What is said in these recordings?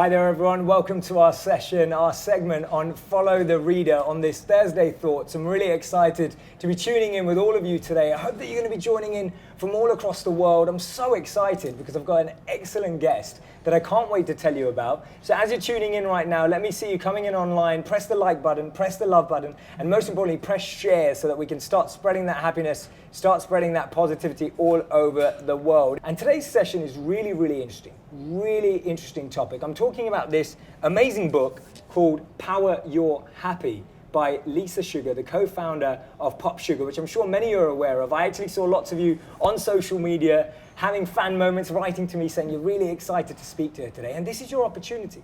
Hi there everyone, welcome to our session, our segment on Follow the Reader on this Thursday Thoughts. I'm really excited to be tuning in with all of you today. I hope that you're going to be joining in from all across the world. I'm so excited because I've got an excellent guest that I can't wait to tell you about. So as you're tuning in right now, let me see you coming in online. Press the like button, press the love button, and most importantly, press share so that we can start spreading that happiness, start spreading that positivity all over the world. And today's session is really interesting topic. I'm talking about this amazing book called Power Your Happy by Lisa Sugar, the co-founder of PopSugar, which I'm sure many are aware of. I actually saw lots of you on social media having fan moments, writing to me saying you're really excited to speak to her today. And this is your opportunity.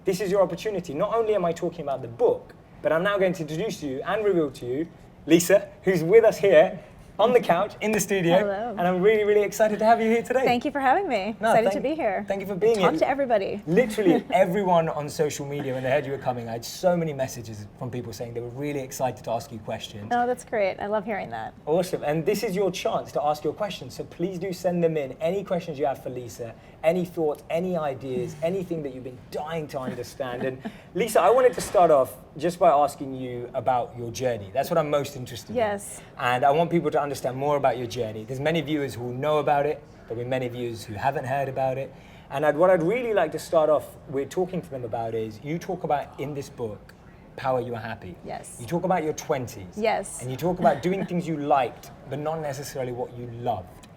This is your opportunity. Not only am I talking about the book, but I'm now going to introduce to you and reveal to you Lisa, who's with us here on the couch in the studio. Hello. And I'm really excited to have you here today. Thank you for having me. Excited to be here. Thank you for being here. Talk to everybody. Literally everyone on social media, when they heard you were coming, I had so many messages from people saying they were really excited to ask you questions. Oh, that's great. I love hearing that. Awesome. And this is your chance to ask your questions. So please do send them in. Any questions you have for Lisa, any thoughts, any ideas, anything that you've been dying to understand. And Lisa, I wanted to start off just by asking you about your journey. That's what I'm most interested in. Yes. And I want people to understand more about your journey. There's many viewers who know about it. There'll be many viewers who haven't heard about it. And what I'd really like to start off with talking to them about is, you talk about in this book, Power Your Happy. Yes. You talk about your 20s. Yes. And you talk about doing things you liked, but not necessarily what you loved.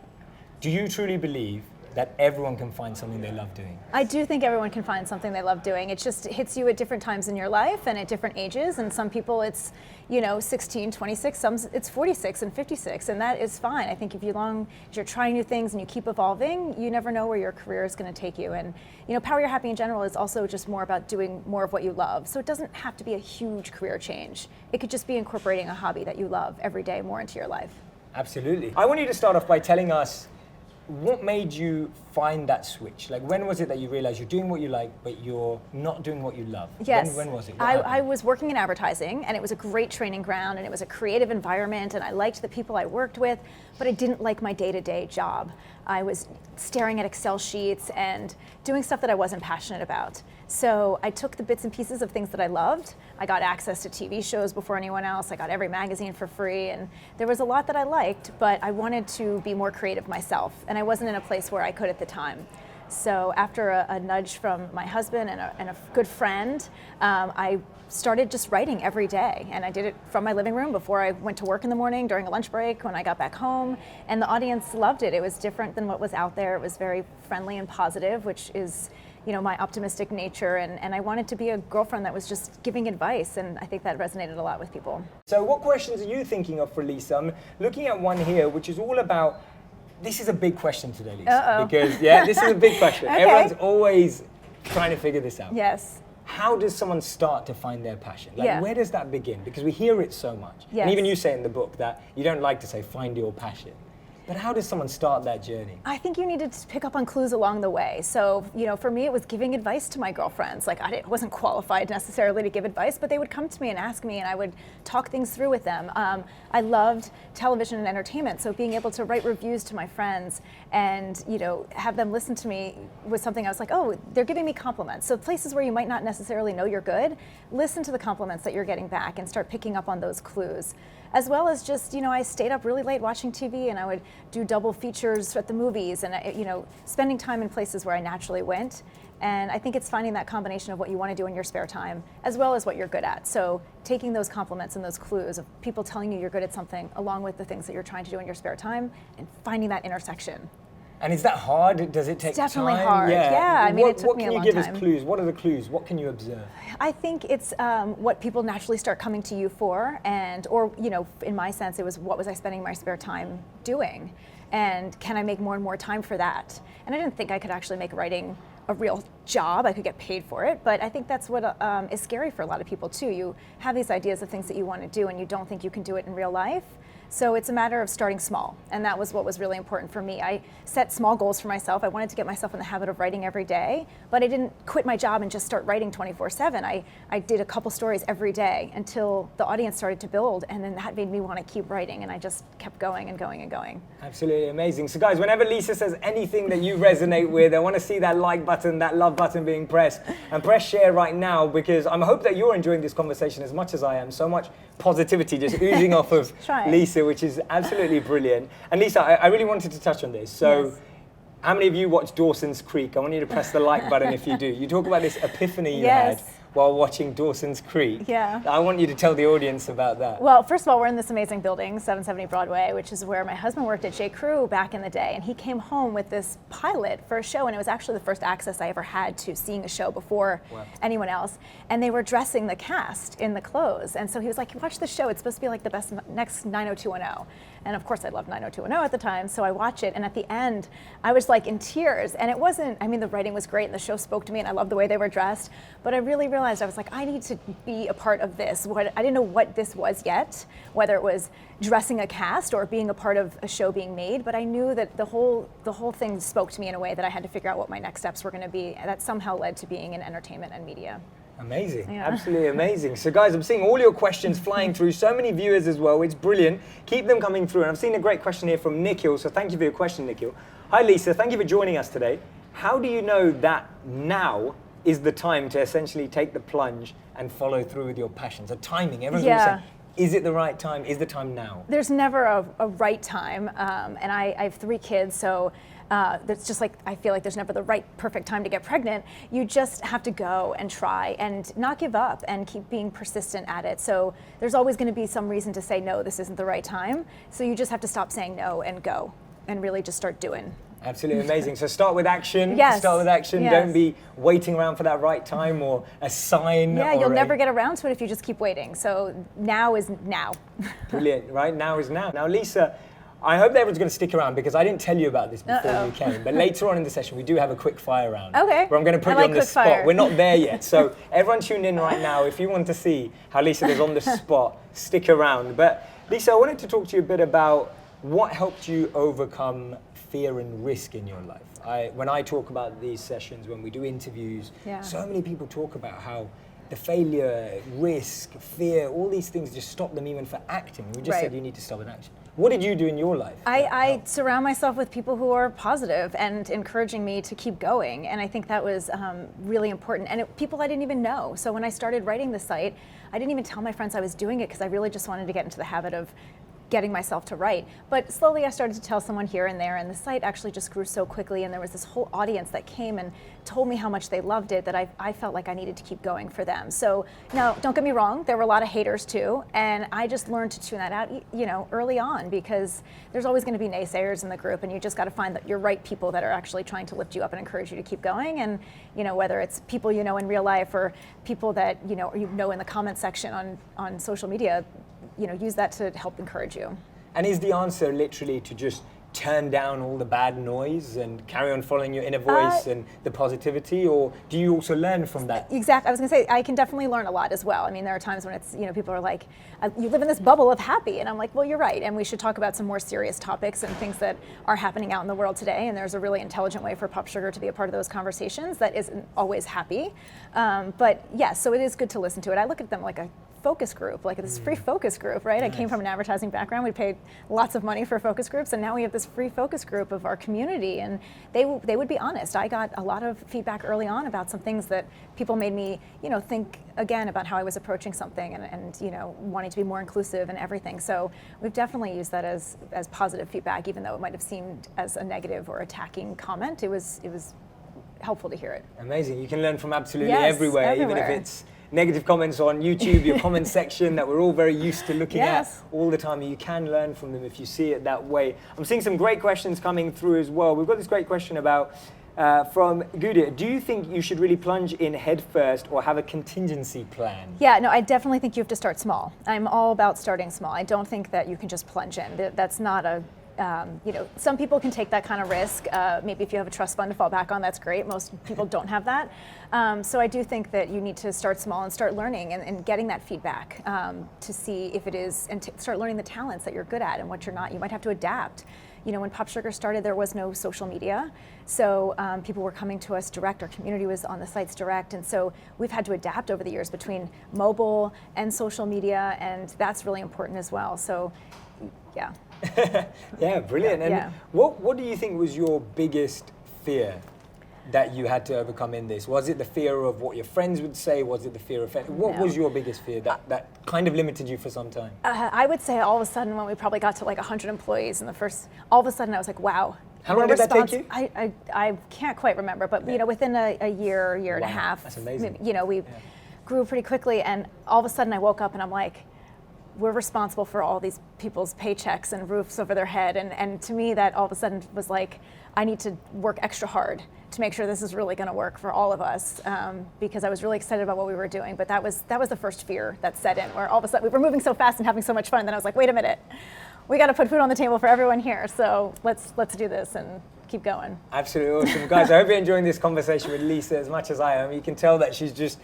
Do you truly believe that everyone can find something they love doing? I do think everyone can find something they love doing. It just hits you at different times in your life and at different ages. And some people it's, 16, 26, some it's 46 and 56, and that is fine. I think if you're trying new things and you keep evolving, you never know where your career is going to take you. And Power Your Happy in general is also just more about doing more of what you love. So it doesn't have to be a huge career change. It could just be incorporating a hobby that you love every day more into your life. Absolutely. I want you to start off by telling us what made you find that switch? Like, when was it that you realized you're doing what you like, but you're not doing what you love? Yes. When was it? I was working in advertising, and it was a great training ground, and it was a creative environment, and I liked the people I worked with, but I didn't like my day-to-day job. I was staring at Excel sheets and doing stuff that I wasn't passionate about. So I took the bits and pieces of things that I loved. I got access to TV shows before anyone else. I got every magazine for free, and there was a lot that I liked, but I wanted to be more creative myself, and I wasn't in a place where I could at the time. So after a nudge from my husband and a good friend, I started just writing every day. And I did it from my living room before I went to work in the morning, during a lunch break, when I got back home. And the audience loved it. It was different than what was out there. It was very friendly and positive, which is my optimistic nature. And I wanted to be a girlfriend that was just giving advice. And I think that resonated a lot with people. So what questions are you thinking of for Lisa? I'm looking at one here, which is all about, this is a big question today, Lisa. Uh-oh. Because, this is a big question. Okay. Everyone's always trying to figure this out. Yes. How does someone start to find their passion? Where does that begin? Because we hear it so much. Yes. And even you say in the book that you don't like to say, find your passion. But how does someone start that journey? I think you need to pick up on clues along the way. So, for me, it was giving advice to my girlfriends. Like, I wasn't qualified necessarily to give advice, but they would come to me and ask me, and I would talk things through with them. I loved television and entertainment, so being able to write reviews to my friends and, have them listen to me was something I was like, oh, they're giving me compliments. So places where you might not necessarily know you're good, listen to the compliments that you're getting back and start picking up on those clues. As well as just, I stayed up really late watching TV, and I would do double features at the movies, and spending time in places where I naturally went. And I think it's finding that combination of what you want to do in your spare time, as well as what you're good at. So taking those compliments and those clues of people telling you you're good at something, along with the things that you're trying to do in your spare time, and finding that intersection. And is that hard? Does it take time? It's definitely hard. Yeah, I mean, it took me a long time. What can you give us clues? What are the clues? What can you observe? I think it's what people naturally start coming to you for, or in my sense, it was what was I spending my spare time doing, and can I make more and more time for that? And I didn't think I could actually make writing a real job. I could get paid for it, but I think that's what is scary for a lot of people too. You have these ideas of things that you want to do, and you don't think you can do it in real life. So it's a matter of starting small, and that was what was really important for me. I set small goals for myself. I wanted to get myself in the habit of writing every day, but I didn't quit my job and just start writing 24/7. I did a couple stories every day until the audience started to build, and then that made me want to keep writing, and I just kept going and going and going. Absolutely amazing. So guys, whenever Lisa says anything that you resonate with, I want to see that like button, that love button being pressed, and press share right now, because I hope that you're enjoying this conversation as much as I am. So much positivity just oozing off of Lisa, which is absolutely brilliant. And Lisa, I really wanted to touch on this. So yes. How many of you watch Dawson's Creek? I want you to press the like button if you do. You talk about this epiphany you yes. had while watching Dawson's Creek. Yeah. I want you to tell the audience about that. Well, first of all, we're in this amazing building, 770 Broadway, which is where my husband worked at J. Crew back in the day. And he came home with this pilot for a show, and it was actually the first access I ever had to seeing a show before anyone else. And they were dressing the cast in the clothes. And so he was like, watch this show. It's supposed to be like the best next 90210. And of course, I loved 90210 at the time, so I watch it. And at the end, I was like in tears. And it wasn't, I mean, the writing was great, and the show spoke to me, and I loved the way they were dressed. But I really realized, I was like, I need to be a part of this. I didn't know what this was yet, whether it was dressing a cast or being a part of a show being made. But I knew that the whole thing spoke to me in a way that I had to figure out what my next steps were going to be. And that somehow led to being in entertainment and media. Amazing, yeah. Absolutely amazing. So guys, I'm seeing all your questions flying through, so many viewers as well, it's brilliant. Keep them coming through, and I've seen a great question here from Nikhil, so thank you for your question, Nikhil. Hi Lisa, thank you for joining us today. How do you know that now is the time to essentially take the plunge and follow through with your passion? So timing, everyone's always saying, is it the right time? Is the time now? There's never a right time, and I have 3 kids, so that's just like, I feel like there's never the right perfect time to get pregnant. You just have to go and try and not give up and keep being persistent at it. So there's always going to be some reason to say, no, this isn't the right time. So you just have to stop saying no and go and really just start doing. Absolutely amazing. So start with action. Yes. Start with action. Yes. Don't be waiting around for that right time or a sign. Yeah, you'll never get around to it if you just keep waiting. So now is now. Brilliant, right? Now is now. Now, Lisa, I hope that everyone's going to stick around, because I didn't tell you about this before you came. But later on in the session, we do have a quick fire round. Okay. Where I'm going to put you on the spot. Fire. We're not there yet. So everyone tune in right now. If you want to see how Lisa is on the spot, stick around. But Lisa, I wanted to talk to you a bit about what helped you overcome fear and risk in your life. When I talk about these sessions, when we do interviews, so many people talk about how the failure, risk, fear, all these things just stop them even for acting. We just said you need to stop in action. What did you do in your life? I surround myself with people who are positive and encouraging me to keep going. And I think that was really important. And people I didn't even know. So when I started writing the site, I didn't even tell my friends I was doing it, because I really just wanted to get into the habit of getting myself to write. But slowly I started to tell someone here and there, and the site actually just grew so quickly, and there was this whole audience that came and told me how much they loved it, that I felt like I needed to keep going for them. So now, don't get me wrong, there were a lot of haters too, and I just learned to tune that out, early on, because there's always going to be naysayers in the group, and you just got to find your right people that are actually trying to lift you up and encourage you to keep going. And whether it's people you know in real life or people that you know in the comment section on social media, use that to help encourage you. And is the answer literally to just turn down all the bad noise and carry on following your inner voice and the positivity, or do you also learn from that? Exactly. I was going to say, I can definitely learn a lot as well. I mean, there are times when it's, people are like, you live in this bubble of happy, and I'm like, well, you're right, and we should talk about some more serious topics and things that are happening out in the world today, and there's a really intelligent way for PopSugar to be a part of those conversations that isn't always happy. But yes, so it is good to listen to it. I look at them like a focus group, like this free focus group, right? Nice. I came from an advertising background. We paid lots of money for focus groups, and now we have this free focus group of our community, and they would be honest. I got a lot of feedback early on about some things that people made me, think again about how I was approaching something, and wanting to be more inclusive and everything. So we've definitely used that as positive feedback, even though it might have seemed as a negative or attacking comment. It was helpful to hear it. Amazing. You can learn from absolutely everywhere, even if it's negative comments on YouTube, your comment section that we're all very used to looking at all the time. You can learn from them if you see it that way. I'm seeing some great questions coming through as well. We've got this great question about from Gudir. Do you think you should really plunge in head first or have a contingency plan? Yeah, no, I definitely think you have to start small. I'm all about starting small. I don't think that you can just plunge in. That's not a some people can take that kind of risk. Maybe if you have a trust fund to fall back on, that's great. Most people don't have that. So I do think that you need to start small and start learning and getting that feedback to see if it is, and start learning the talents that you're good at and what you're not. You might have to adapt. When PopSugar started, there was no social media. So people were coming to us direct. Our community was on the sites direct. And so we've had to adapt over the years between mobile and social media. And that's really important as well. So, yeah. Yeah, brilliant. And what do you think was your biggest fear that you had to overcome in this? Was it the fear of what your friends would say? Was it the fear of what was your biggest fear that kind of limited you for some time? I would say all of a sudden when we probably got to like 100 employees in the first, all of a sudden I was like, wow. How long did that take you? I can't quite remember, but within a year and a half. That's amazing. We grew pretty quickly, and all of a sudden I woke up and I'm like, we're responsible for all these people's paychecks and roofs over their head. And to me, that all of a sudden was like, I need to work extra hard to make sure this is really going to work for all of us, because I was really excited about what we were doing. But that was the first fear that set in, where all of a sudden we were moving so fast and having so much fun. And then I was like, wait a minute, we got to put food on the table for everyone here. So let's do this and keep going. Absolutely awesome. Guys, I hope you're enjoying this conversation with Lisa as much as I am. You can tell that she's just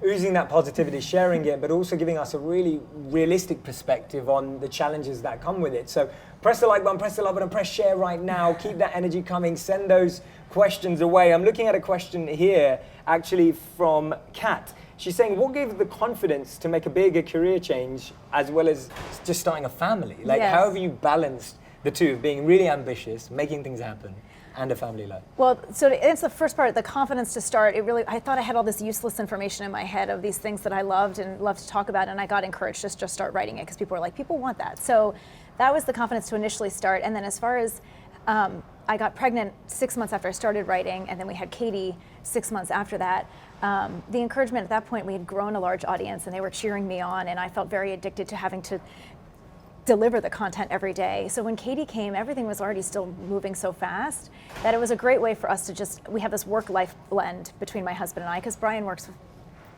oozing that positivity, sharing it, but also giving us a really realistic perspective on the challenges that come with it. So press the like button, press the love button, press share right now. Keep that energy coming. Send those questions away. I'm looking at a question here, actually from Kat. She's saying, what gave the confidence to make a bigger career change as well as just starting a family? Like, how have you balanced the two of being really ambitious, making things happen, and a family life? Well, so to answer the first part, the confidence to start, I thought I had all this useless information in my head of these things that I loved and loved to talk about, and I got encouraged to just start writing it because people were like, people want that. So that was the confidence to initially start. And then as far as, I got pregnant 6 months after I started writing, and then we had Katie 6 months after that. The encouragement at that point, we had grown a large audience and they were cheering me on, and I felt very addicted to having to deliver the content every day. So when Katie came, everything was already still moving so fast that it was a great way for us to we have this work-life blend between my husband and I, because Brian works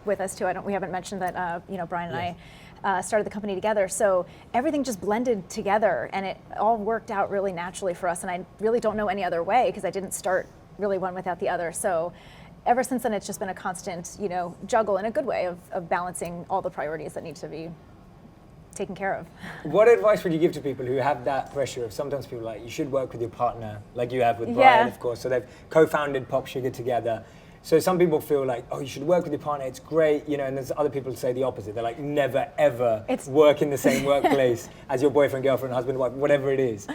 with us too. We haven't mentioned that, Brian and I started the company together. So everything just blended together and it all worked out really naturally for us. And I really don't know any other way because I didn't start really one without the other. So ever since then, it's just been a constant, juggle in a good way of balancing all the priorities that need to be taken care of. What advice would you give to people who have that pressure of sometimes people like, you should work with your partner, like you have with Brian, of course, so they've co-founded PopSugar together. So some people feel like, oh, you should work with your partner, it's great, and there's other people who say the opposite. They're like, never, ever work in the same workplace as your boyfriend, girlfriend, husband, wife, whatever it is.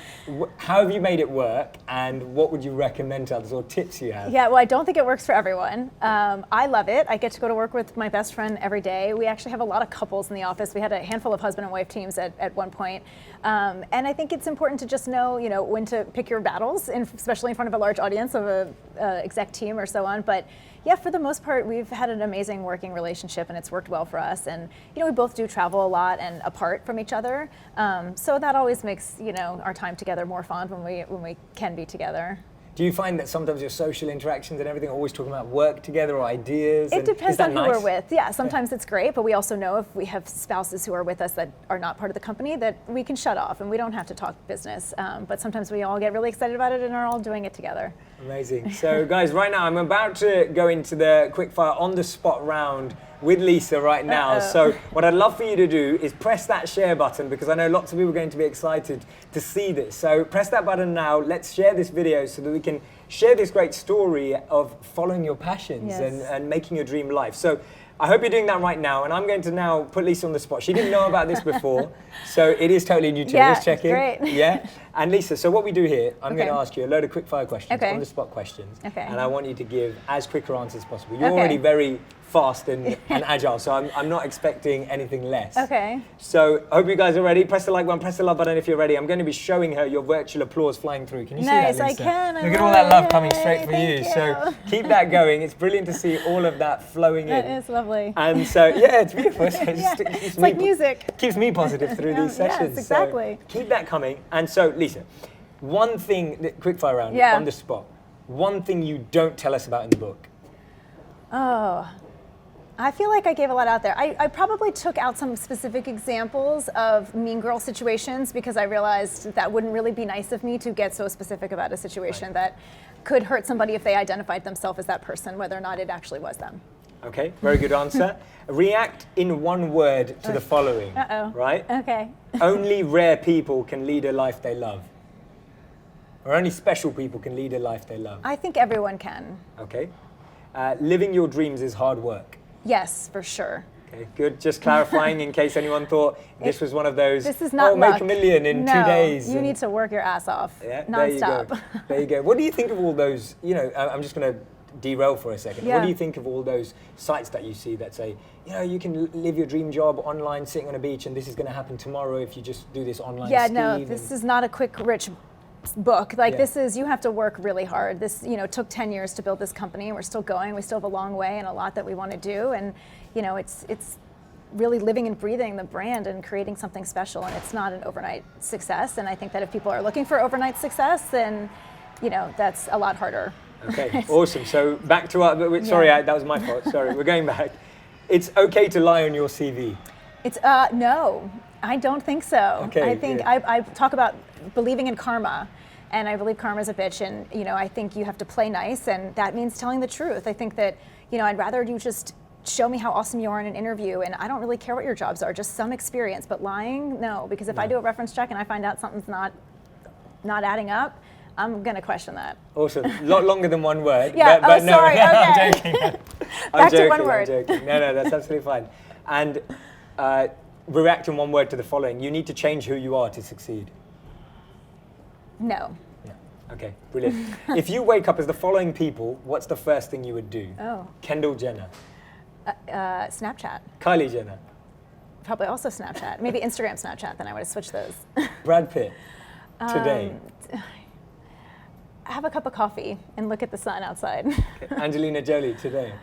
How have you made it work, and what would you recommend to others, or tips you have? Yeah, well, I don't think it works for everyone. I love it. I get to go to work with my best friend every day. We actually have a lot of couples in the office. We had a handful of husband and wife teams at one point. And I think it's important to just know, when to pick your battles, especially in front of a large audience of a exec team or so on. But yeah, for the most part, we've had an amazing working relationship and it's worked well for us. And, we both do travel a lot and apart from each other. So that always makes, our time together more fun when we can be together. Do you find that sometimes your social interactions and everything are always talking about work together or ideas? It depends on who we're with. Yeah, sometimes it's great, but we also know if we have spouses who are with us that are not part of the company that we can shut off and we don't have to talk business. But sometimes we all get really excited about it and are all doing it together. Amazing. So guys, right now I'm about to go into the quickfire on the spot round with Lisa right now. So what I'd love for you to do is press that share button, because I know lots of people are going to be excited to see this. So press that button now. Let's share this video so that we can share this great story of following your passions and making your dream life. So I hope you're doing that right now, and I'm going to now put Lisa on the spot. She didn't know about this before, so it is totally new to her. Just checking. Great. Yeah. And Lisa, so what we do here, I'm going to ask you a load of quickfire questions, on the spot questions, and I want you to give as quick answers as possible. You're already very fast and agile, so I'm not expecting anything less. Okay. So I hope you guys are ready. Press the like button, press the love button if you're ready. I'm going to be showing her your virtual applause flying through. Can you see that, Lisa? Nice, I can. Look at all that love coming straight for you. So keep that going. It's brilliant to see all of that flowing in. That is lovely. And so, yeah, it's beautiful. So it's like music. Keeps me positive through these sessions. Yes, exactly. So keep that coming. And so, Lisa, one thing, quickfire round, on the spot, one thing you don't tell us about in the book. Oh. I feel like I gave a lot out there. I probably took out some specific examples of mean girl situations because I realized that wouldn't really be nice of me to get so specific about a situation that could hurt somebody if they identified themselves as that person, whether or not it actually was them. Okay, very good answer. React in one word to the following. Right? Okay. Only rare people can lead a life they love. Or only special people can lead a life they love. I think everyone can. Okay. Living your dreams is hard work. Yes, for sure. Okay, good. Just clarifying in case anyone thought this was one of those, this is not make luck. $1 million in 2 days. You need to work your ass off, yeah, nonstop. There you go. There you go. What do you think of all those, I'm just going to derail for a second. Yeah. What do you think of all those sites that you see that say, you can live your dream job online sitting on a beach and this is going to happen tomorrow if you just do this online this is not a quick, rich book. This is, you have to work really hard. This, took 10 years to build this company and we're still going. We still have a long way and a lot that we want to do. And, it's really living and breathing the brand and creating something special. And it's not an overnight success. And I think that if people are looking for overnight success, then, that's a lot harder. Okay, awesome. So back to our, sorry, that was my fault. Sorry, we're going back. It's okay to lie on your CV. It's, no, I don't think so. Okay, I think I talk about believing in karma, and I believe karma's a bitch, and I think you have to play nice, and that means telling the truth. I think that I'd rather you just show me how awesome you are in an interview, and I don't really care what your jobs are, just some experience. But lying, no, because if I do a reference check and I find out something's not adding up, I'm gonna question that. Awesome. A lot longer than one word. Yeah. But no, sorry. Okay. I'm joking. Back to one word. I'm joking. No, that's absolutely fine. And react in one word to the following. You need to change who you are to succeed. No. Yeah. Okay, brilliant. If you wake up as the following people, what's the first thing you would do? Oh. Kendall Jenner. Snapchat. Kylie Jenner. Probably also Snapchat. Maybe Instagram, Snapchat, then I would have switched those. Brad Pitt. Today. Have a cup of coffee and look at the sun outside. Okay. Angelina Jolie. Today.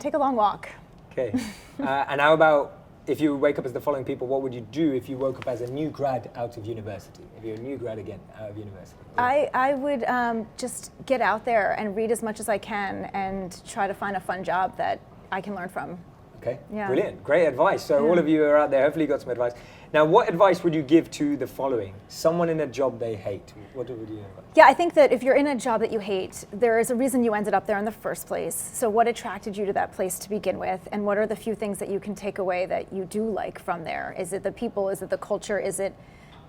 Take a long walk. Okay. And how about if you wake up as the following people, what would you do if you woke up as a new grad out of university? If you're a new grad again out of university? I would just get out there and read as much as I can and try to find a fun job that I can learn from. Okay, yeah. Brilliant, great advice. So all of you are out there, hopefully you got some advice. Now, what advice would you give to the following? Someone in a job they hate. What would you advise? Yeah, I think that if you're in a job that you hate, there is a reason you ended up there in the first place. So what attracted you to that place to begin with? And what are the few things that you can take away that you do like from there? Is it the people? Is it the culture? Is it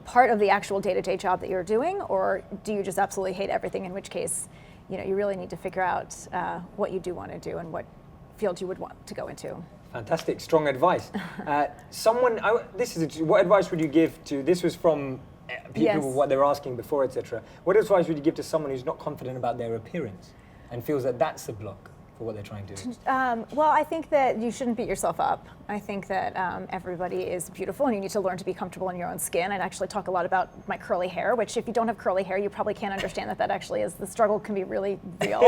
part of the actual day-to-day job that you're doing? Or do you just absolutely hate everything, in which case, you really need to figure out what you do want to do and what field you would want to go into. Fantastic, strong advice. What advice would you give to, this was from people, what they were asking before, etc. What advice would you give to someone who's not confident about their appearance and feels that that's the block for what they're trying to do? Well, I think that you shouldn't beat yourself up. I think that everybody is beautiful and you need to learn to be comfortable in your own skin. I'd actually talk a lot about my curly hair, which if you don't have curly hair, you probably can't understand that actually is, the struggle can be really real.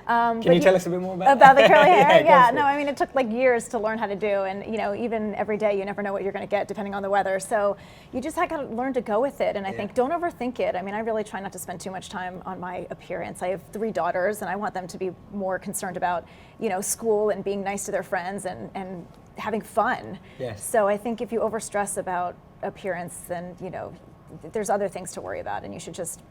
Can you tell us a bit more about the curly hair? Yeah, no, I mean, it took years to learn how to do, and even every day you never know what you're going to get depending on the weather. So you just got to learn to go with it, and I think don't overthink it. I mean, I really try not to spend too much time on my appearance. I have 3 daughters, and I want them to be more concerned about school and being nice to their friends and having fun. Yes. So I think if you overstress about appearance, then there's other things to worry about, and you should just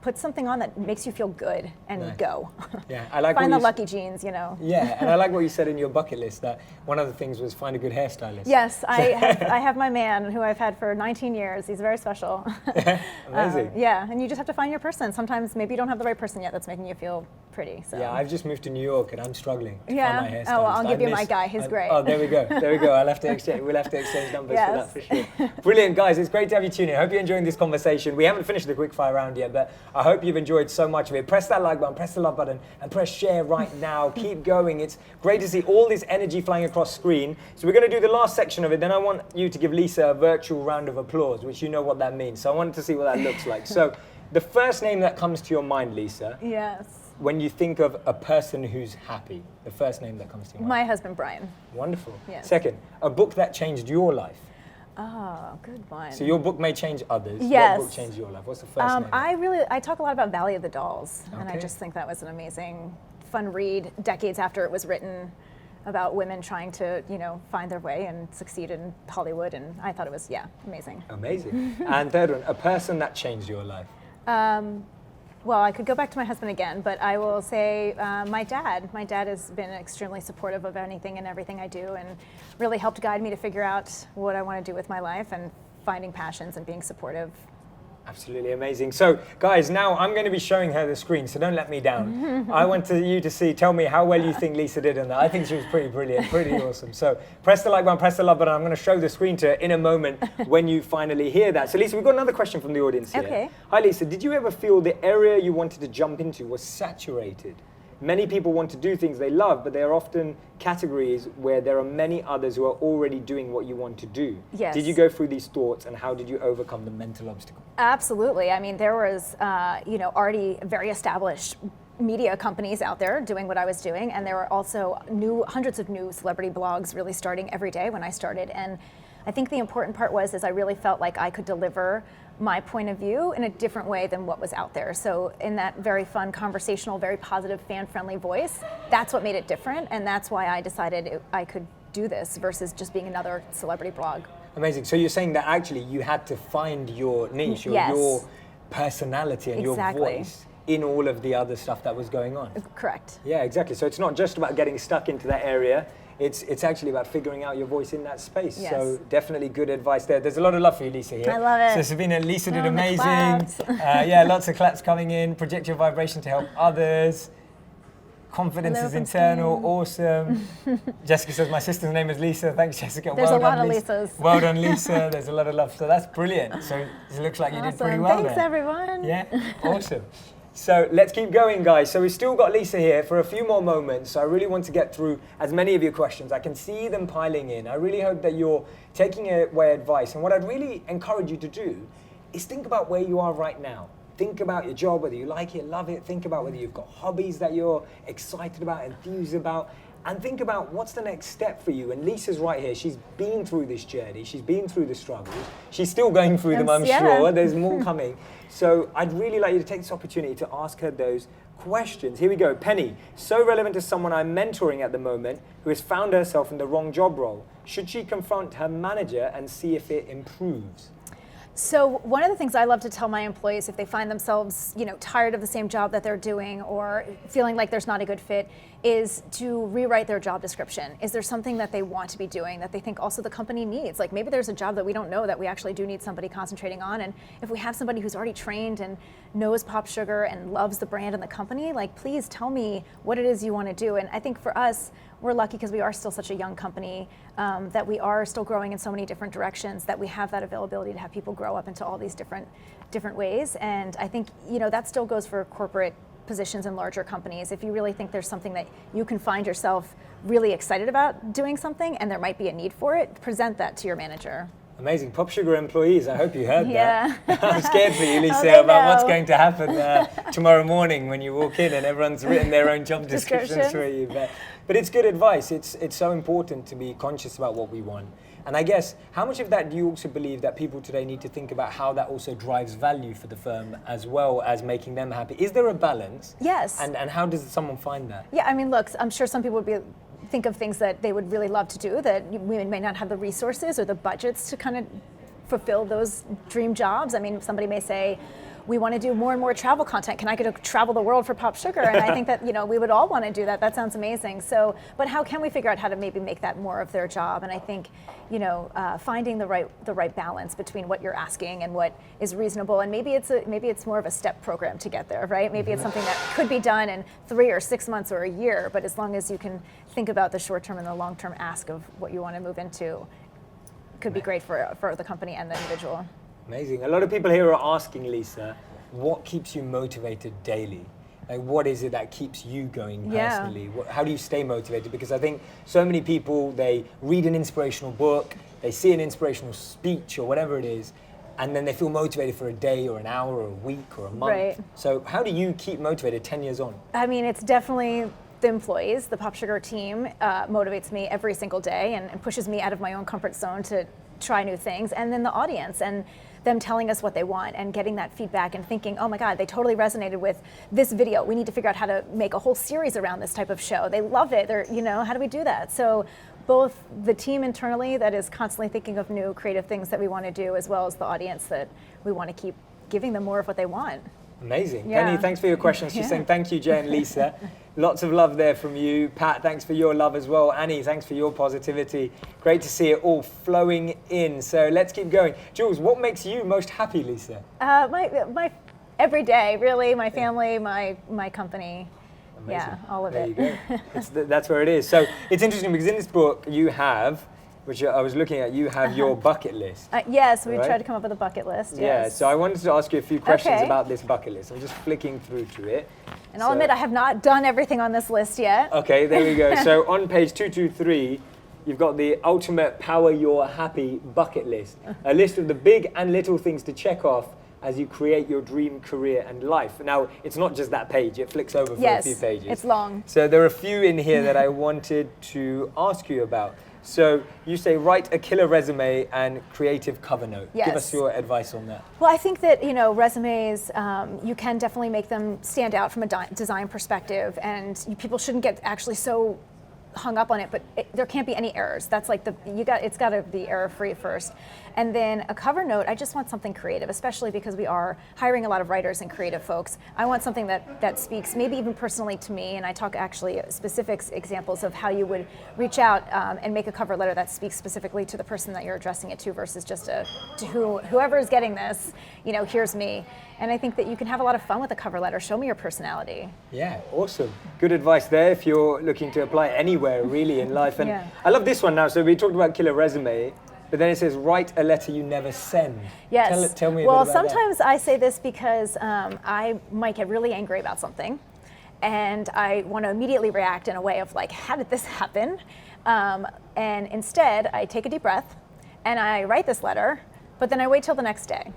put something on that makes you feel good and go. Yeah, I like find the lucky jeans, Yeah, and I like what you said in your bucket list that one of the things was find a good hairstylist. Yes, I have my man who I've had for 19 years. He's very special. Amazing. Yeah, and you just have to find your person. Sometimes maybe you don't have the right person yet that's making you feel pretty. So. Yeah, I've just moved to New York and I'm struggling to find my hairstylist. Oh, well, I'll give you my guy. He's great. Oh, there we go. We'll have to exchange numbers for that for sure. Brilliant, guys. It's great to have you tune in. I hope you're enjoying this conversation. We haven't finished the quickfire round yet, but I hope you've enjoyed so much of it. Press that like button, press the love button, and press share right now. Keep going. It's great to see all this energy flying across screen. So we're going to do the last section of it. Then I want you to give Lisa a virtual round of applause, which you know what that means. So I wanted to see what that looks like. So the first name that comes to your mind, Lisa. Yes. When you think of a person who's happy, the first name that comes to your mind. My husband, Brian. Wonderful. Yes. Second, a book that changed your life. Oh, good one. So your book may change others. Yes. What book changed your life? What's the first name? I talk a lot about Valley of the Dolls, and I Okay. just think that was an amazing, fun read, decades after it was written. about women trying to, find their way and succeed in Hollywood. And I thought it was, amazing. Amazing. And third one, a person that changed your life. Well, I could go back to my husband again, but I will say my dad. My dad has been extremely supportive of anything and everything I do, and really helped guide me to figure out what I want to do with my life and finding passions and being supportive. Absolutely amazing. So, guys, now I'm going to be showing her the screen, so don't let me down. I want you to tell me how well you think Lisa did on that. I think she was pretty brilliant, pretty awesome. So, press the like button, press the love button. I'm going to show the screen to her in a moment when you finally hear that. So, Lisa, we've got another question from the audience here. Okay. Hi, Lisa. Did you ever feel the area you wanted to jump into was saturated? Many people want to do things they love, but there are often categories where there are many others who are already doing what you want to do. Yes. Did you go through these thoughts, and how did you overcome the mental obstacle? Absolutely. I mean, there was, already very established media companies out there doing what I was doing, and there were also hundreds of new celebrity blogs really starting every day when I started. And I think the important part is I really felt like I could deliver my point of view in a different way than what was out there. So in that very fun, conversational, very positive, fan-friendly voice, that's what made it different, and that's why I decided I could do this versus just being another celebrity blog. Amazing. So you're saying that actually you had to find your niche, or your personality and your voice in all of the other stuff that was going on. Correct. Yeah, exactly. So it's not just about getting stuck into that area. It's actually about figuring out your voice in that space. Yes. So definitely good advice there. There's a lot of love for you, Lisa, here. I love it. So Sabina, Lisa did the amazing. claps. Lots of claps coming in. Project your vibration to help others. Confidence is internal. Awesome. Jessica says, my sister's name is Lisa. Thanks, Jessica. There's well a lot done, of Lisa. Lisas. Well done, Lisa. There's a lot of love. So that's brilliant. So it looks like you did pretty well Thanks, there. everyone. Yeah, awesome. So let's keep going, guys. So we've still got Lisa here for a few more moments. So I really want to get through as many of your questions. I can see them piling in. I really hope that you're taking away advice. And what I'd really encourage you to do is think about where you are right now. Think about your job, whether you like it, love it. Think about whether you've got hobbies that you're excited about, enthused about. And think about what's the next step for you. And Lisa's right here. She's been through this journey. She's been through the struggles. She's still going through them, I'm sure. There's more coming. So I'd really like you to take this opportunity to ask her those questions. Here we go. Penny, so relevant to someone I'm mentoring at the moment who has found herself in the wrong job role. Should she confront her manager and see if it improves? So one of the things I love to tell my employees if they find themselves, tired of the same job that they're doing or feeling like there's not a good fit is to rewrite their job description. Is there something that they want to be doing that they think also the company needs? Like maybe there's a job that we don't know that we actually do need somebody concentrating on, and if we have somebody who's already trained and knows PopSugar and loves the brand and the company, like please tell me what it is you want to do. And I think for us, we're lucky because we are still such a young company that we are still growing in so many different directions that we have that availability to have people grow up into all these different ways. And I think that still goes for corporate positions in larger companies. If you really think there's something that you can find yourself really excited about doing something and there might be a need for it, present that to your manager. Amazing. PopSugar employees, I hope you heard that. I'm scared for you, Lisa, about what's going to happen tomorrow morning when you walk in and everyone's written their own job descriptions for you. But it's good advice. It's so important to be conscious about what we want. And I guess, how much of that do you also believe that people today need to think about how that also drives value for the firm as well as making them happy? Is there a balance? Yes. And how does someone find that? Yeah, I mean, look, I'm sure some people would think of things that they would really love to do that women may not have the resources or the budgets to kind of fulfill those dream jobs. I mean, somebody may say, we want to do more and more travel content. Can I go travel the world for PopSugar? And I think that we would all want to do that. That sounds amazing. So, but how can we figure out how to maybe make that more of their job? And I think finding the right balance between what you're asking and what is reasonable. And maybe it's more of a step program to get there, right? Maybe it's something that could be done in 3 or 6 months or a year. But as long as you can think about the short term and the long term ask of what you want to move into, could be great for the company and the individual. Amazing. A lot of people here are asking, Lisa, what keeps you motivated daily? Like, what is it that keeps you going personally? How do you stay motivated? Because I think so many people, they read an inspirational book, they see an inspirational speech or whatever it is, and then they feel motivated for a day or an hour or a week or a month. Right. So how do you keep motivated 10 years on? I mean, it's definitely the employees. The PopSugar team motivates me every single day and pushes me out of my own comfort zone to try new things. And then the audience and them telling us what they want and getting that feedback and thinking, oh my God, they totally resonated with this video. We need to figure out how to make a whole series around this type of show. They love it. They're, how do we do that? So both the team internally that is constantly thinking of new creative things that we want to do, as well as the audience that we want to keep giving them more of what they want. Amazing. Yeah. Penny, thanks for your questions. She's saying thank you, Jay and Lisa. Lots of love there from you. Pat, thanks for your love as well. Annie, thanks for your positivity. Great to see it all flowing in. So let's keep going. Jules, what makes you most happy, Lisa? My every day, really. My family, my company. Amazing. Yeah, all of there it. There you go. That's where it is. So it's interesting because in this book you have, which I was looking at, you have your bucket list. Yes, we tried to come up with a bucket list. Yes. Yeah, so I wanted to ask you a few questions about this bucket list. I'm just flicking through to it. And I'll admit I have not done everything on this list yet. Okay, there we go. So on page 223, you've got the ultimate Power Your Happy bucket list. A list of the big and little things to check off as you create your dream career and life. Now, it's not just that page, it flicks over for a few pages. It's long. So there are a few in here that I wanted to ask you about. So you say write a killer resume and creative cover note. Yes. Give us your advice on that. Well, I think that resumes, you can definitely make them stand out from a design perspective, and people shouldn't get actually so hung up on it, but there can't be any errors. That's like it's got to be error-free first. And then a cover note, I just want something creative, especially because we are hiring a lot of writers and creative folks. I want something that speaks maybe even personally to me, and I talk actually specific examples of how you would reach out and make a cover letter that speaks specifically to the person that you're addressing it to versus just to whoever is getting this, here's me. And I think that you can have a lot of fun with a cover letter. Show me your personality. Yeah, awesome. Good advice there if you're looking to apply anywhere really in life. And I love this one now. So we talked about killer resume, but then it says write a letter you never send. Yes. Tell me a bit about that. Well, sometimes I say this because I might get really angry about something, and I want to immediately react in a way of like, how did this happen? And instead, I take a deep breath, and I write this letter, but then I wait till the next day.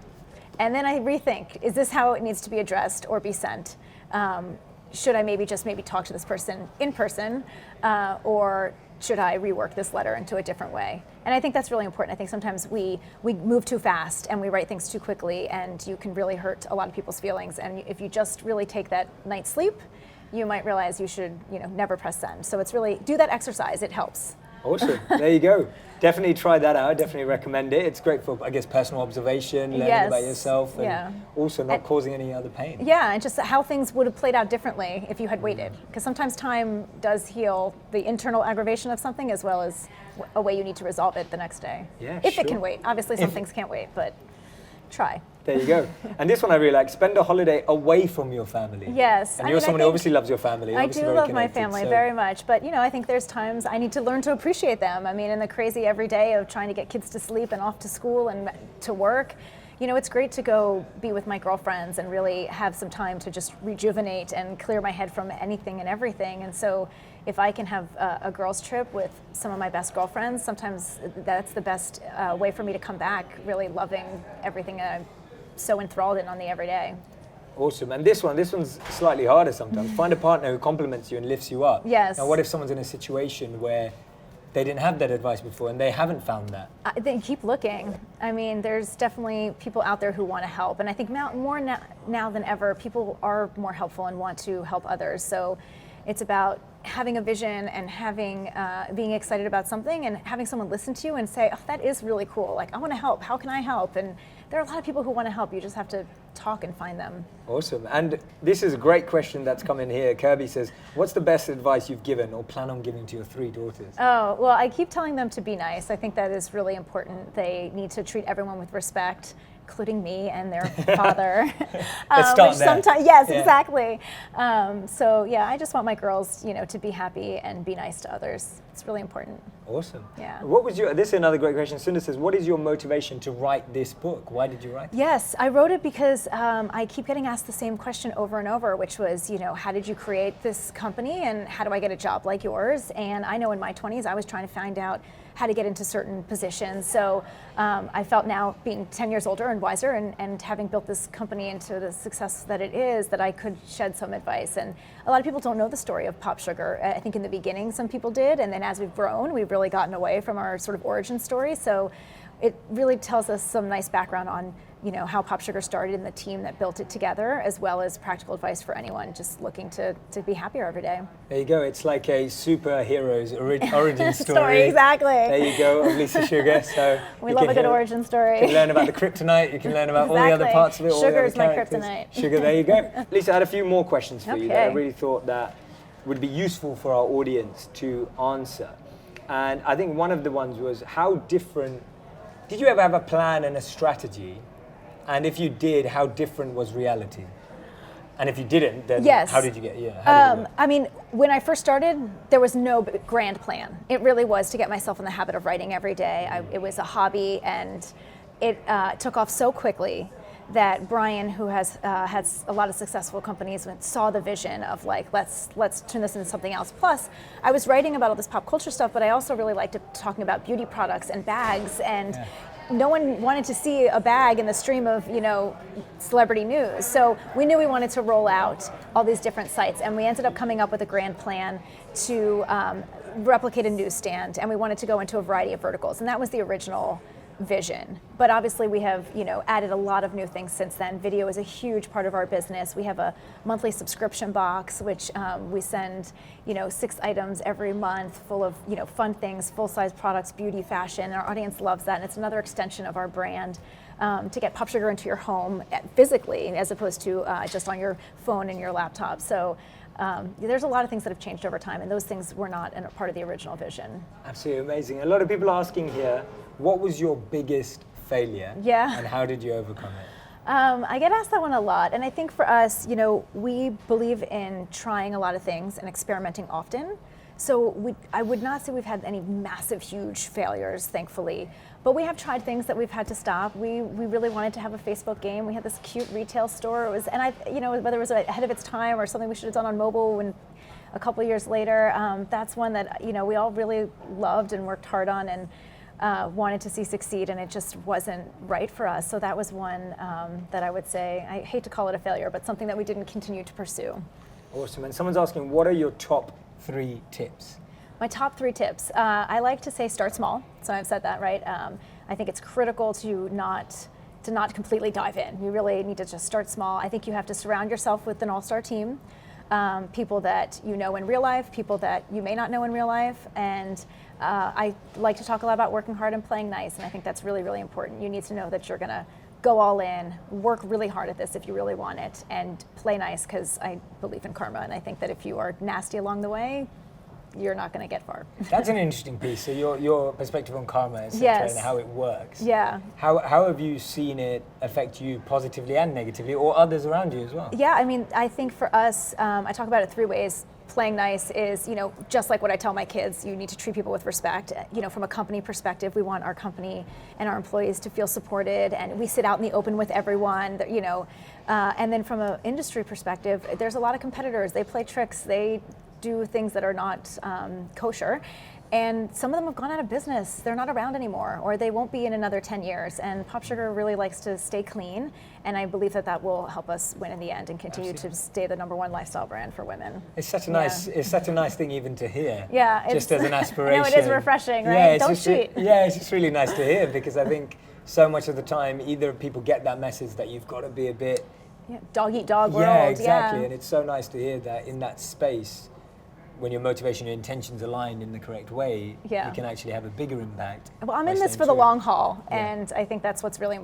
And then I rethink, is this how it needs to be addressed or be sent? Should I maybe talk to this person in person, or should I rework this letter into a different way? And I think that's really important. I think sometimes we move too fast and we write things too quickly, and you can really hurt a lot of people's feelings. And if you just really take that night's sleep, you might realize you should never press send. So it's really, do that exercise, it helps. Awesome, there you go. Definitely try that out, definitely recommend it. It's great for, I guess, personal observation, learning about yourself, and also not causing any other pain. Yeah, and just how things would have played out differently if you had waited. Because sometimes time does heal the internal aggravation of something as well as a way you need to resolve it the next day. Yeah, if it can wait. Obviously some things can't wait, but try. There you go. And this one I really like, spend a holiday away from your family. Yes. And you're someone who obviously loves your family. I do love my family very much, but I think there's times I need to learn to appreciate them. I mean, in the crazy everyday of trying to get kids to sleep and off to school and to work, it's great to go be with my girlfriends and really have some time to just rejuvenate and clear my head from anything and everything. And so if I can have a girls' trip with some of my best girlfriends, sometimes that's the best way for me to come back, really loving everything that I'm so enthralled in on the everyday. Awesome. And this one's slightly harder sometimes. Find a partner who compliments you and lifts you up. Yes. Now, what if someone's in a situation where they didn't have that advice before and they haven't found that? Then keep looking. I mean, there's definitely people out there who want to help. And I think more now than ever, people are more helpful and want to help others. So it's about having a vision and being excited about something and having someone listen to you and say, oh, that is really cool. Like, I want to help. How can I help? And there are a lot of people who want to help. You just have to talk and find them. Awesome. And this is a great question that's come in here. Kirby says, what's the best advice you've given or plan on giving to your 3 daughters? Oh, well, I keep telling them to be nice. I think that is really important. They need to treat everyone with respect, including me and their father. Let's start there. Sometimes, yes, exactly. So yeah, I just want my girls, to be happy and be nice to others. It's really important. Awesome. Yeah. This is another great question. Sunda says, what is your motivation to write this book? Why did you write it? Yes, I wrote it because I keep getting asked the same question over and over, which was, how did you create this company and how do I get a job like yours? And I know in my 20s, I was trying to find out how to get into certain positions. So I felt now, being 10 years older and wiser and having built this company into the success that it is, that I could shed some advice. And a lot of people don't know the story of PopSugar. I think in the beginning some people did, and then as we've grown, we've really gotten away from our sort of origin story. So it really tells us some nice background on how PopSugar started and the team that built it together, as well as practical advice for anyone just looking to be happier every day. There you go. It's like a superhero's origin story. Exactly. There you go, of Lisa Sugar. So we love a good origin story. You can learn about the kryptonite. You can learn about all the other parts of it. Sugar is my kryptonite. Sugar, there you go. Lisa, I had a few more questions for you that I really thought that would be useful for our audience to answer. And I think one of the ones was, how different, did you ever have a plan and a strategy? And if you did, how different was reality? And if you didn't, then how did you get? I mean, when I first started, there was no grand plan. It really was to get myself in the habit of writing every day. It was a hobby, and it took off so quickly that Brian, who has had a lot of successful companies, saw the vision of like, let's turn this into something else. Plus, I was writing about all this pop culture stuff, but I also really liked talking about beauty products and bags, and no one wanted to see a bag in the stream of, celebrity news. So we knew we wanted to roll out all these different sites, and we ended up coming up with a grand plan to replicate a newsstand, and we wanted to go into a variety of verticals, and that was the original vision. But obviously we have, added a lot of new things since then. Video is a huge part of our business. We have a monthly subscription box, which we send, 6 items every month full of, fun things, full-size products, beauty, fashion. Our audience loves that, and it's another extension of our brand to get PopSugar into your home physically, as opposed to just on your phone and your laptop. So there's a lot of things that have changed over time, and those things were not a part of the original vision. Absolutely amazing. A lot of people are asking here, what was your biggest failure? And how did you overcome it? I get asked that one a lot, and I think for us, we believe in trying a lot of things and experimenting often. So I would not say we've had any massive, huge failures, thankfully. But we have tried things that we've had to stop. We really wanted to have a Facebook game. We had this cute retail store. Whether it was ahead of its time or something we should have done on mobile when a couple of years later, that's one that we all really loved and worked hard on and wanted to see succeed, and it just wasn't right for us. So that was one that I would say, I hate to call it a failure, but something that we didn't continue to pursue. Awesome. And someone's asking, what are your top 3 tips? My top 3 tips. I like to say start small. So I've said that, right? I think it's critical to not completely dive in. You really need to just start small. I think you have to surround yourself with an all-star team. People that you know in real life, people that you may not know in real life, and I like to talk a lot about working hard and playing nice, and I think that's really, really important. You need to know that you're going to go all in, work really hard at this if you really want it, and play nice, because I believe in karma, and I think that if you are nasty along the way, you're not going to get far. That's an interesting piece. So your perspective on karma, and how it works. Yeah. How have you seen it affect you positively and negatively, or others around you as well? Yeah, I mean, I think for us, I talk about it 3 ways. Playing nice is, just like what I tell my kids, you need to treat people with respect. From a company perspective, we want our company and our employees to feel supported, and we sit out in the open with everyone, and then from an industry perspective, there's a lot of competitors. They play tricks, they do things that are not kosher. And some of them have gone out of business. They're not around anymore, or they won't be in another 10 years. And PopSugar really likes to stay clean, and I believe that will help us win in the end and continue to stay the #1 lifestyle brand for women. It's such a nice thing even to hear. Yeah, just as an aspiration. No, it is refreshing, right? Don't cheat. It's just really nice to hear, because I think so much of the time either people get that message that you've got to be a bit dog eat dog world. Yeah, exactly. And it's so nice to hear that in that space, when your motivation, your intentions aligned in the correct way, you can actually have a bigger impact. Well, I'm in this for the long haul, and I think that's what's really,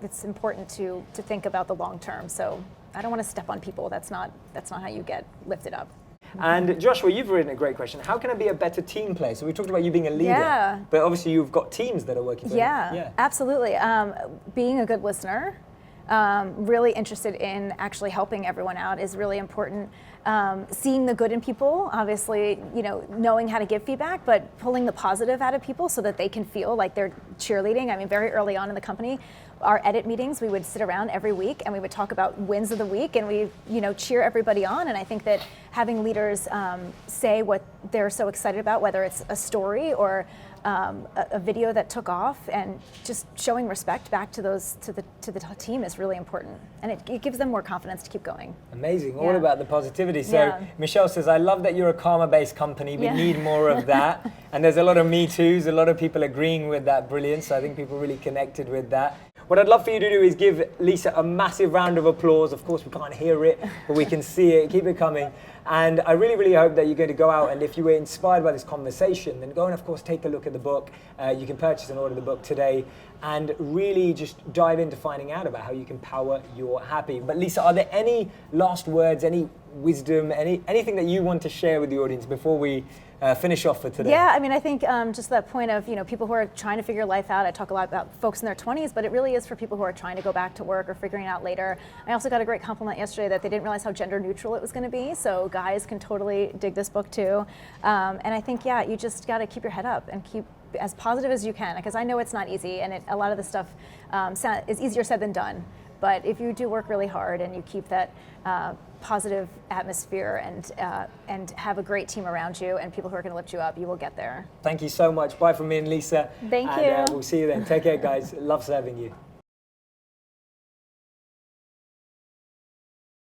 it's important to think about the long term. So I don't want to step on people. That's not how you get lifted up. And Joshua, you've written a great question. How can I be a better team player? So we talked about you being a leader, but obviously you've got teams that are working for you. Yeah, absolutely. Being a good listener, really interested in actually helping everyone out is really important. Seeing the good in people, obviously, knowing how to give feedback, but pulling the positive out of people so that they can feel like they're cheerleading. I mean, very early on in the company, our edit meetings, we would sit around every week and we would talk about wins of the week, and we, cheer everybody on. And I think that having leaders say what they're so excited about, whether it's a story or a video that took off, and just showing respect back to the team is really important, and it gives them more confidence to keep going. Amazing, all about the positivity. So Michelle says, I love that you're a karma-based company. We need more of that. And there's a lot of Me Too's, a lot of people agreeing with that brilliance. So I think people really connected with that. What I'd love for you to do is give Lisa a massive round of applause. Of course, we can't hear it, but we can see it. Keep it coming. And I really, really hope that you're going to go out, and if you were inspired by this conversation, then go and, of course, take a look at the book. You can purchase and order the book today, and really just dive into finding out about how you can power your happy. But Lisa, are there any last words, any wisdom, anything that you want to share with the audience before we finish off for today? Yeah, I mean, I think just that point of, people who are trying to figure life out. I talk a lot about folks in their 20s, but it really is for people who are trying to go back to work or figuring it out later. I also got a great compliment yesterday that they didn't realize how gender neutral it was going to be, so guys can totally dig this book too. And I think, yeah, you just got to keep your head up and keep as positive as you can, because I know it's not easy, and a lot of the stuff is easier said than done. But if you do work really hard and you keep that positive atmosphere and have a great team around you and people who are going to lift you up, you will get there. Thank you so much. Bye from me and Lisa. Thank you. And we'll see you then. Take care, guys. Love serving you.